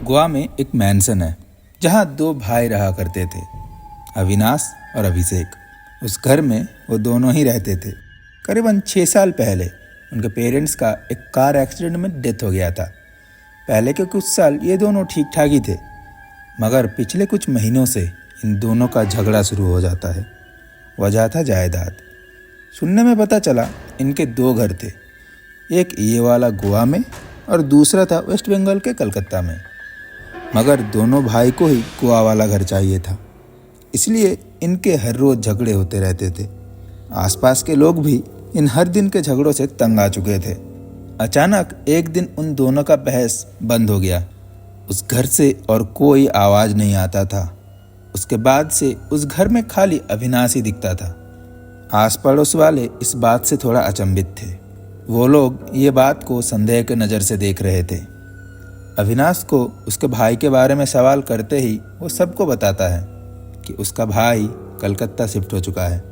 गोवा में एक मैंसन है जहाँ दो भाई रहा करते थे, अविनाश और अभिषेक। उस घर में वो दोनों ही रहते थे। करीबन 6 साल पहले उनके पेरेंट्स का एक कार एक्सीडेंट में डेथ हो गया था। पहले के कुछ साल ये दोनों ठीक ठाक ही थे, मगर पिछले कुछ महीनों से इन दोनों का झगड़ा शुरू हो जाता है। वजह था जायदाद। सुनने में पता चला इनके 2 घर थे, एक ये वाला गोवा में और दूसरा था वेस्ट बंगाल के कलकत्ता में। मगर दोनों भाई को ही गोवा वाला घर चाहिए था, इसलिए इनके हर रोज़ झगड़े होते रहते थे। आसपास के लोग भी इन हर दिन के झगड़ों से तंग आ चुके थे। अचानक एक दिन उन दोनों का बहस बंद हो गया। उस घर से और कोई आवाज़ नहीं आता था। उसके बाद से उस घर में खाली अविनाश ही दिखता था। आस पड़ोस वाले इस बात से थोड़ा अचंभित थे। वो लोग ये बात को संदेह के नज़र से देख रहे थे। अविनाश को उसके भाई के बारे में सवाल करते ही वो सबको बताता है कि उसका भाई कलकत्ता शिफ्ट हो चुका है।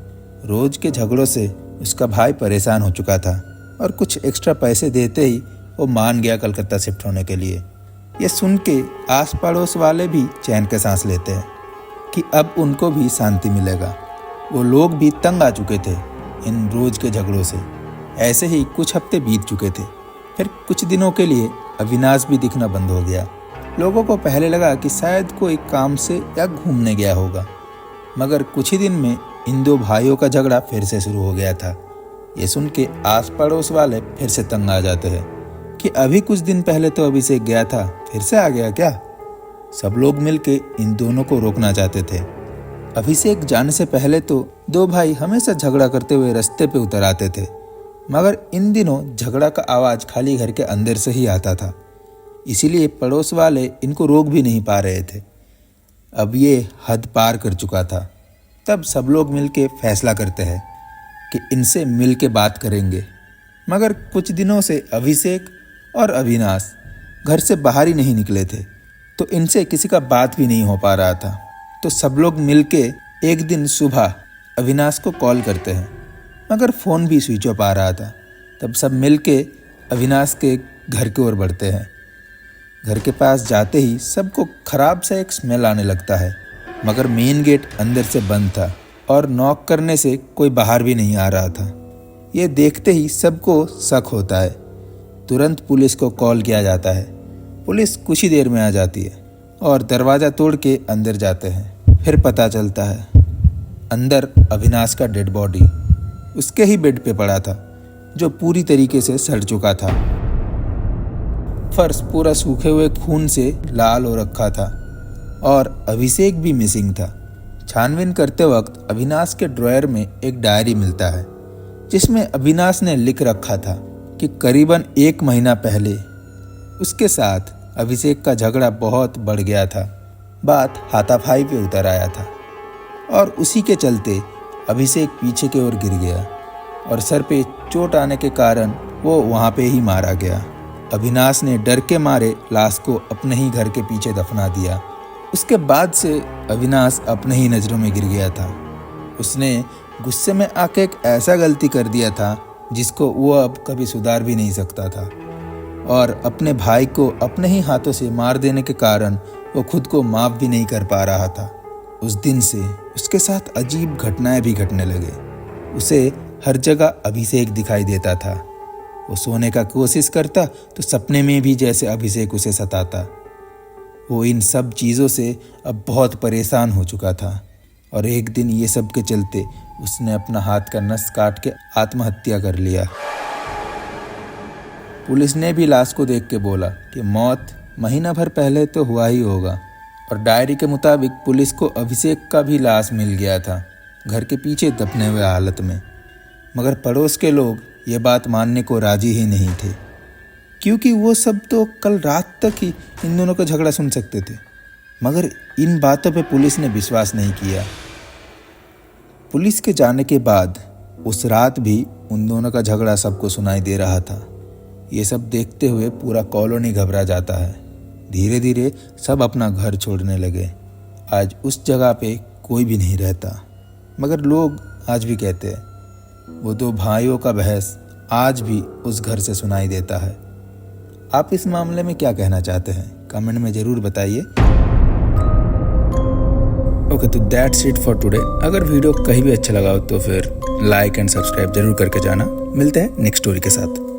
रोज़ के झगड़ों से उसका भाई परेशान हो चुका था और कुछ एक्स्ट्रा पैसे देते ही वो मान गया कलकत्ता शिफ्ट होने के लिए। ये सुन के आस पड़ोस वाले भी चैन के सांस लेते हैं कि अब उनको भी शांति मिलेगा। वो लोग भी तंग आ चुके थे इन रोज़ के झगड़ों से। ऐसे ही कुछ हफ्ते बीत चुके थे। फिर कुछ दिनों के लिए अविनाश भी दिखना बंद हो गया। लोगों को पहले लगा कि शायद कोई काम से या घूमने गया होगा, मगर कुछ ही दिन में इन 2 भाइयों का झगड़ा फिर से शुरू हो गया था। ये सुन के आस पड़ोस वाले फिर से तंग आ जाते हैं कि अभी कुछ दिन पहले तो अभिषेक गया था, फिर से आ गया क्या। सब लोग मिलके इन दोनों को रोकना चाहते थे। अभिषेक जाने से पहले तो 2 भाई हमेशा झगड़ा करते हुए रास्ते पे उतर आते थे, मगर इन दिनों झगड़ा का आवाज़ खाली घर के अंदर से ही आता था, इसीलिए पड़ोस वाले इनको रोक भी नहीं पा रहे थे। अब ये हद पार कर चुका था। तब सब लोग मिलके फैसला करते हैं कि इनसे मिल के बात करेंगे। मगर कुछ दिनों से अभिषेक और अविनाश घर से बाहर ही नहीं निकले थे, तो इनसे किसी का बात भी नहीं हो पा रहा था। तो सब लोग मिलके एक दिन सुबह अविनाश को कॉल करते हैं, मगर फ़ोन भी स्विच ऑफ आ रहा था। तब सब मिलके अविनाश के घर की ओर बढ़ते हैं। घर के पास जाते ही सबको खराब सा एक स्मेल आने लगता है, मगर मेन गेट अंदर से बंद था और नॉक करने से कोई बाहर भी नहीं आ रहा था। ये देखते ही सबको शक होता है। तुरंत पुलिस को कॉल किया जाता है। पुलिस कुछ ही देर में आ जाती है और दरवाज़ा तोड़ के अंदर जाते हैं। फिर पता चलता है अंदर अविनाश का डेड बॉडी उसके ही बेड पे पड़ा था, जो पूरी तरीके से सड़ चुका था। फर्श पूरा सूखे हुए खून से लाल हो रखा था और अभिषेक भी मिसिंग था। छानबीन करते वक्त अविनाश के ड्रॉयर में एक डायरी मिलता है, जिसमें अविनाश ने लिख रखा था कि करीबन 1 महीना पहले उसके साथ अभिषेक का झगड़ा बहुत बढ़ गया था। बात हाथापाई पे उतर आया था और उसी के चलते अभिषेक पीछे की ओर गिर गया और सर पे चोट आने के कारण वो वहाँ पे ही मारा गया। अविनाश ने डर के मारे लाश को अपने ही घर के पीछे दफना दिया। उसके बाद से अविनाश अपने ही नज़रों में गिर गया था। उसने गुस्से में आके एक ऐसा गलती कर दिया था जिसको वो अब कभी सुधार भी नहीं सकता था, और अपने भाई को अपने ही हाथों से मार देने के कारण वो खुद को माफ़ भी नहीं कर पा रहा था। उस दिन से उसके साथ अजीब घटनाएं भी घटने लगे। उसे हर जगह अभिषेक दिखाई देता था। वो सोने का कोशिश करता तो सपने में भी जैसे अभिषेक उसे सताता। वो इन सब चीज़ों से अब बहुत परेशान हो चुका था और एक दिन ये सब के चलते उसने अपना हाथ का नस काट के आत्महत्या कर लिया। पुलिस ने भी लाश को देख के बोला कि मौत महीना भर पहले तो हुआ ही होगा, और डायरी के मुताबिक पुलिस को अभिषेक का भी लाश मिल गया था, घर के पीछे दफने हुए हालत में। मगर पड़ोस के लोग ये बात मानने को राजी ही नहीं थे, क्योंकि वो सब तो कल रात तक ही इन दोनों का झगड़ा सुन सकते थे। मगर इन बातों पे पुलिस ने विश्वास नहीं किया। पुलिस के जाने के बाद उस रात भी उन दोनों का झगड़ा सबको सुनाई दे रहा था। ये सब देखते हुए पूरा कॉलोनी घबरा जाता है। धीरे धीरे सब अपना घर छोड़ने लगे। आज उस जगह पे कोई भी नहीं रहता, मगर लोग आज भी कहते हैं वो 2 भाइयों का बहस आज भी उस घर से सुनाई देता है। आप इस मामले में क्या कहना चाहते हैं? कमेंट में ज़रूर बताइए। ओके, तो दैट्स इट फॉर टुडे। अगर वीडियो कहीं भी अच्छा लगा हो तो फिर लाइक एंड सब्सक्राइब जरूर करके जाना। मिलते हैं नेक्स्ट स्टोरी के साथ।